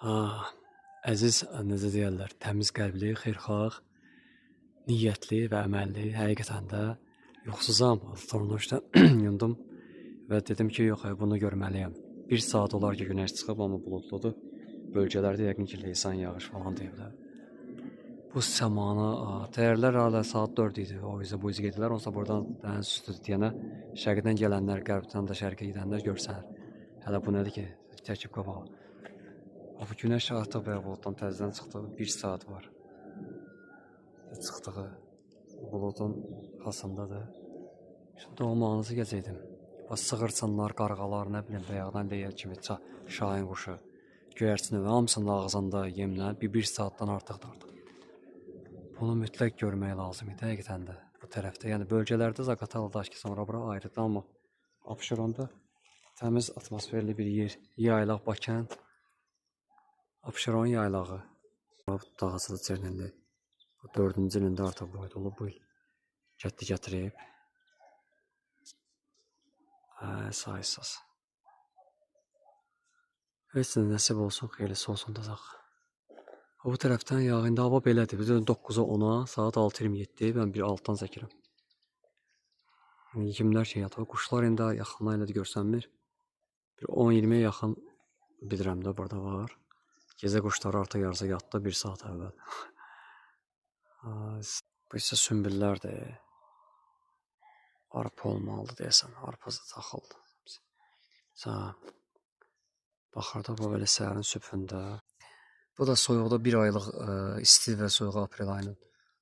Əziz, necə deyərlər, təmiz qəlbli, xeyirxah, niyyətli və əməlli, həqiqətən də yuxusuzam, tornoşdan yundum və dedim ki, yox, bunu görməliyəm. 1 saat olar ki, günəş çıxıb, amma buludludur. Bölgələrdə yəqin ki, leysan yağış falan deyiblər. Bu səmanı, təyərlər hələ saat 4 idi, o yüzden bu yüzden gedilər, onsa buradan dəniz üstü deyənə, şərqdən gələnlər, qərbdən də şərqə gedənlər görsənər. Hələ bu nədir ki, çəkib qabağa. Bu günəş artıq belə buluddan təzədən çıxdı, 1 saat var. Çıxdığı buludun xasındadır. Şimdi doğmağınızı gəzəydim. Sığırçınlar, qarğalar, nə bilim, bayaqdan leyər kimi şahin quşu, göyərçini və hamısının ağzında yemlə 1 saatdan artıqdır artıq. Bunu mütləq görmək lazım idi həqiqətən də bu tərəfdə. Yəni bölgələrdə Zaqatala, Daşkəsən sonra bura ayrıdır, amma Abşeronda təmiz atmosferli bir yer, yaylaq Bakənd. Abşeron yaylağı. Dağıcılı Çernenli. 4-cü ilində artıq boyda olub bu il. Gətdi gətirib. Sayısız. Heç nəsib olsun, xeylisi olsun da zax. Bu tərəfdən yağında hava belədir. Biz 9-a 10-a, saat 6:27, mən bir altdan çəkirəm. Kimlər şey yatır, quşlar indi yaxından elə görsənmir. Bir 10-20-yə yaxın bilirəm də burada var. Gecə quşları artıq yarısı yatdı 1 saat əvvəl. Bu isə sümbüllərdir. Arpa olmalıdır deyəsən, arpası taxıldı. Baxırda bu belə səhərin sübhündə. Bu da soyuqda 1 aylıq isti və soyuq aprel ayının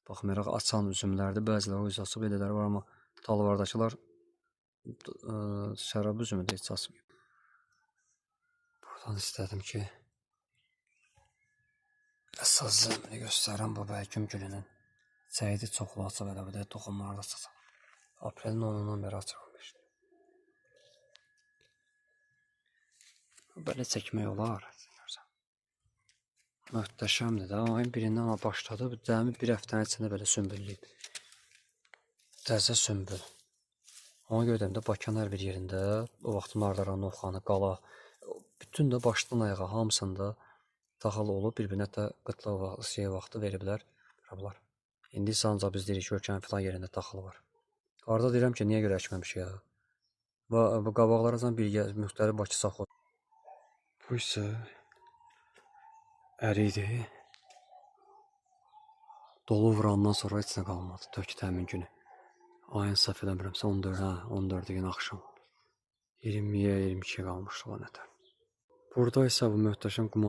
baxmayaraq açan üzümlərdir. Bəziləri o açıb elələri var, amma talvardakılar şərab üzümü də heç açmıyor. Buradan istədim ki, əsas zəmini göstərəm bu bəlgüm gülünün. Çəyidi çoxlu açıb elə bir də toxumlarda açacaq. Aprelin 10-undan bəri açılmış. Belə çəkmək olar. Möhtəşəmdir də, ayın birindən başladı, cəmi 1 həftənin içində belə sümbülləyib. Təzə sümbül. Ona görə də Bakının hər bir yerində, o vaxt Nardaran, Novxanı, Qala, bütün də başdan ayağa hamısında taxılı olub, bir-birinə də qıtlıq vaxtı veriblər. İndi isə ancaq biz deyirik ki, ölkənin filan yerində taxılı var. Arada deyirəm ki, niyə görə əkməmişik ya? Bu qabaqlardan müxtəlif Bakı saxlı. Bu isə əriydi. Dolu vurandan sonra heç nə qalmadı, tökdü həmin günü. Ayın səhv eləmirəmsə 14 gün axşam. 20-yə 22 qalmışdı o nətər. Burada isə bu möhtəşəm quma